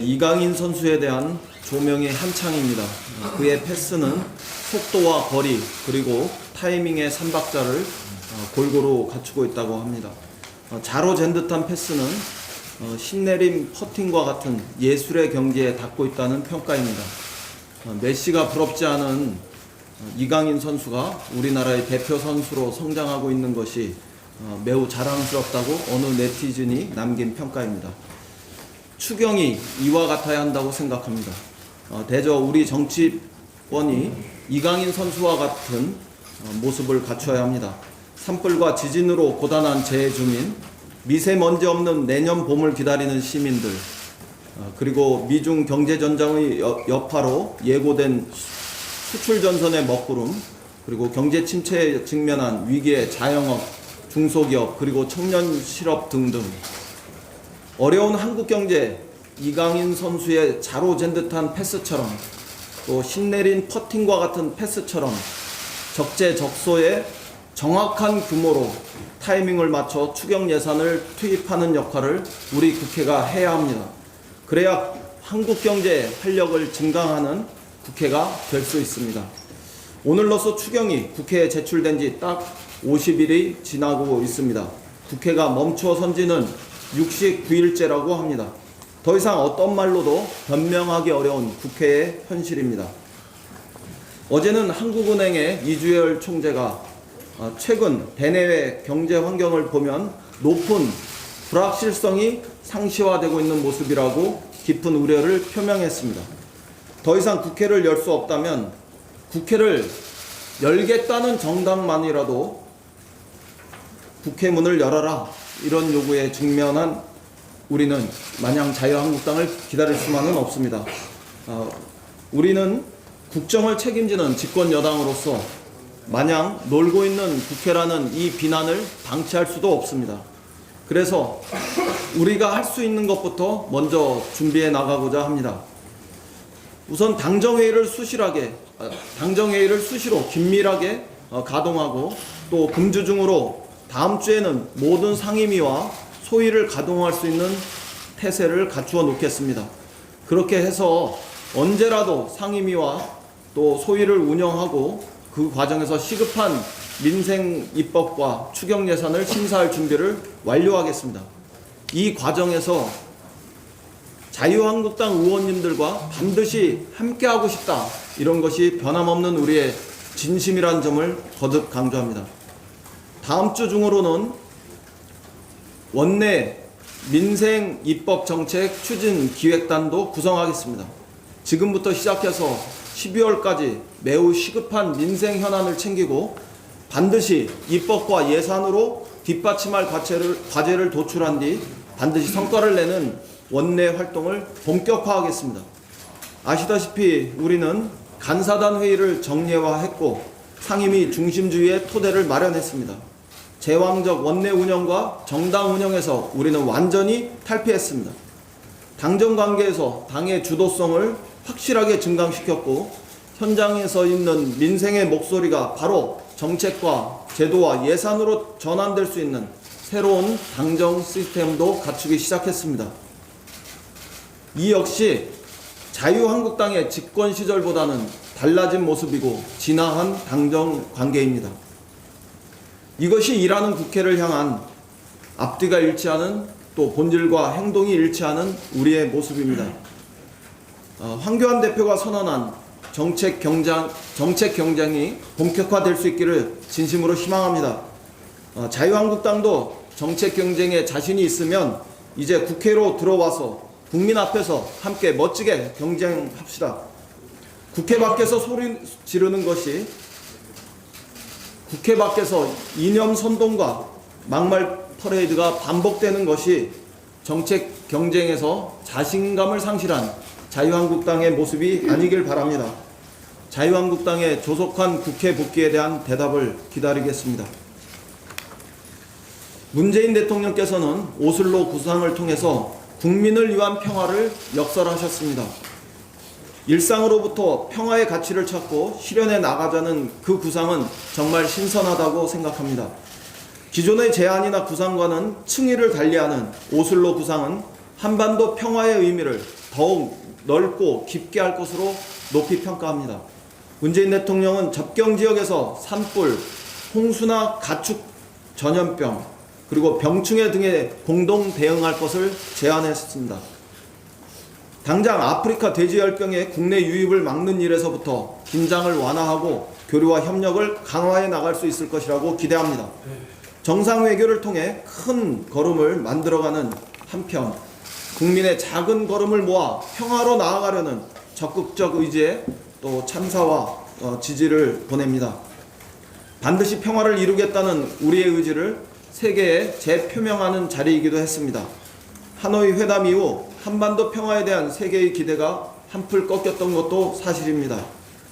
이강인 선수에 대한 조명이 한창입니다. 그의 패스는 속도와 거리 그리고 타이밍의 삼박자를 골고루 갖추고 있다고 합니다. 자로 잰 듯한 패스는 신내림 퍼팅과 같은 예술의 경지에 닿고 있다는 평가입니다. 메시가 부럽지 않은 이강인 선수가 우리나라의 대표 선수로 성장하고 있는 것이 매우 자랑스럽다고 어느 네티즌이 남긴 평가입니다. 추경이 이와 같아야 한다고 생각합니다. 대저 우리 정치권이 이강인 선수와 같은 모습을 갖춰야 합니다. 산불과 지진으로 고단한 재주민, 미세먼지 없는 내년 봄을 기다리는 시민들, 그리고 미중 경제전장의 여파로 예고된 수출전선의 먹구름, 그리고 경제 침체에 직면한 위기의 자영업, 중소기업, 그리고 청년 실업 등등 어려운 한국 경제, 이강인 선수의 자로 잰 듯한 패스처럼 또 신내린 퍼팅과 같은 패스처럼 적재적소에 정확한 규모로 타이밍을 맞춰 추경 예산을 투입하는 역할을 우리 국회가 해야 합니다. 그래야 한국 경제의 활력을 증강하는 국회가 될 수 있습니다. 오늘로써 추경이 국회에 제출된 지 딱 50일이 지나고 있습니다. 국회가 멈추어 선 지는 69일째라고 합니다. 더 이상 어떤 말로도 변명하기 어려운 국회의 현실입니다. 어제는 한국은행의 이주열 총재가 최근 대내외 경제 환경을 보면 높은 불확실성이 상시화되고 있는 모습이라고 깊은 우려를 표명했습니다. 더 이상 국회를 열 수 없다면 국회를 열겠다는 정당만이라도 국회 문을 열어라, 이런 요구에 직면한 우리는 마냥 자유한국당을 기다릴 수만은 없습니다. 우리는 국정을 책임지는 집권 여당으로서 마냥 놀고 있는 국회라는 이 비난을 방치할 수도 없습니다. 그래서 우리가 할 수 있는 것부터 먼저 준비해 나가고자 합니다. 우선 당정회의를 수시로 긴밀하게 가동하고 또 금주중으로 다음 주에는 모든 상임위와 소위를 가동할 수 있는 태세를 갖추어 놓겠습니다. 그렇게 해서 언제라도 상임위와 또 소위를 운영하고 그 과정에서 시급한 민생 입법과 추경 예산을 심사할 준비를 완료하겠습니다. 이 과정에서 자유한국당 의원님들과 반드시 함께하고 싶다, 이런 것이 변함없는 우리의 진심이란 점을 거듭 강조합니다. 다음 주 중으로는 원내 민생 입법 정책 추진 기획단도 구성하겠습니다. 지금부터 시작해서 12월까지 매우 시급한 민생 현안을 챙기고 반드시 입법과 예산으로 뒷받침할 과제를 도출한 뒤 반드시 성과를 내는 원내 활동을 본격화하겠습니다. 아시다시피 우리는 간사단 회의를 정례화했고 상임위 중심주의의 토대를 마련했습니다. 제왕적 원내 운영과 정당 운영에서 우리는 완전히 탈피했습니다. 당정 관계에서 당의 주도성을 확실하게 증강시켰고 현장에서 있는 민생의 목소리가 바로 정책과 제도와 예산으로 전환될 수 있는 새로운 당정 시스템도 갖추기 시작했습니다. 이 역시 자유한국당의 집권 시절보다는 달라진 모습이고 진화한 당정 관계입니다. 이것이 일하는 국회를 향한 앞뒤가 일치하는, 또 본질과 행동이 일치하는 우리의 모습입니다. 황교안 대표가 선언한 정책 경쟁이 본격화될 수 있기를 진심으로 희망합니다. 자유한국당도 정책 경쟁에 자신이 있으면 이제 국회로 들어와서 국민 앞에서 함께 멋지게 경쟁합시다. 국회 밖에서 소리 지르는 것이, 국회 밖에서 이념 선동과 막말 퍼레이드가 반복되는 것이 정책 경쟁에서 자신감을 상실한 자유한국당의 모습이 아니길 바랍니다. 자유한국당의 조속한 국회 복귀에 대한 대답을 기다리겠습니다. 문재인 대통령께서는 오슬로 구상을 통해서 국민을 위한 평화를 역설하셨습니다. 일상으로부터 평화의 가치를 찾고 실현해 나가자는 그 구상은 정말 신선하다고 생각합니다. 기존의 제안이나 구상과는 층위를 달리하는 오슬로 구상은 한반도 평화의 의미를 더욱 넓고 깊게 할 것으로 높이 평가합니다. 문재인 대통령은 접경 지역에서 산불, 홍수나 가축 전염병, 그리고 병충해 등에 공동 대응할 것을 제안했습니다. 당장 아프리카 돼지열병의 국내 유입을 막는 일에서부터 긴장을 완화하고 교류와 협력을 강화해 나갈 수 있을 것이라고 기대합니다. 정상외교를 통해 큰 걸음을 만들어가는 한편 국민의 작은 걸음을 모아 평화로 나아가려는 적극적 의지에 또 참사와 지지를 보냅니다. 반드시 평화를 이루겠다는 우리의 의지를 세계에 재표명하는 자리이기도 했습니다. 하노이 회담 이후 한반도 평화에 대한 세계의 기대가 한풀 꺾였던 것도 사실입니다.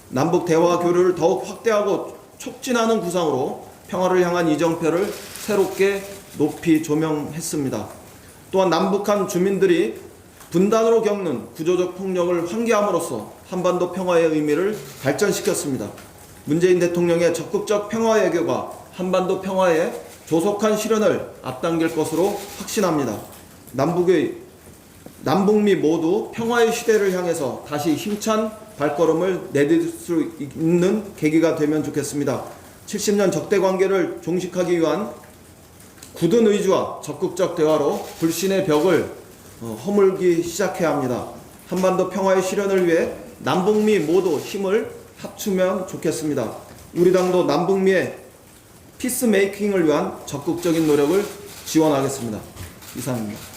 남북 대화 교류를 더욱 확대하고 촉진하는 구상으로 평화를 향한 이정표를 새롭게 높이 조명했습니다. 또한 남북한 주민들이 분단으로 겪는 구조적 폭력을 환기함으로써 한반도 평화의 의미를 발전시켰습니다. 문재인 대통령의 적극적 평화 외교가 한반도 평화의 조속한 실현을 앞당길 것으로 확신합니다. 남북미 모두 평화의 시대를 향해서 다시 힘찬 발걸음을 내딜 수 있는 계기가 되면 좋겠습니다. 70년 적대 관계를 종식하기 위한 굳은 의지와 적극적 대화로 불신의 벽을 허물기 시작해야 합니다. 한반도 평화의 실현을 위해 남북미 모두 힘을 합치면 좋겠습니다. 우리 당도 남북미의 피스메이킹을 위한 적극적인 노력을 지원하겠습니다. 이상입니다.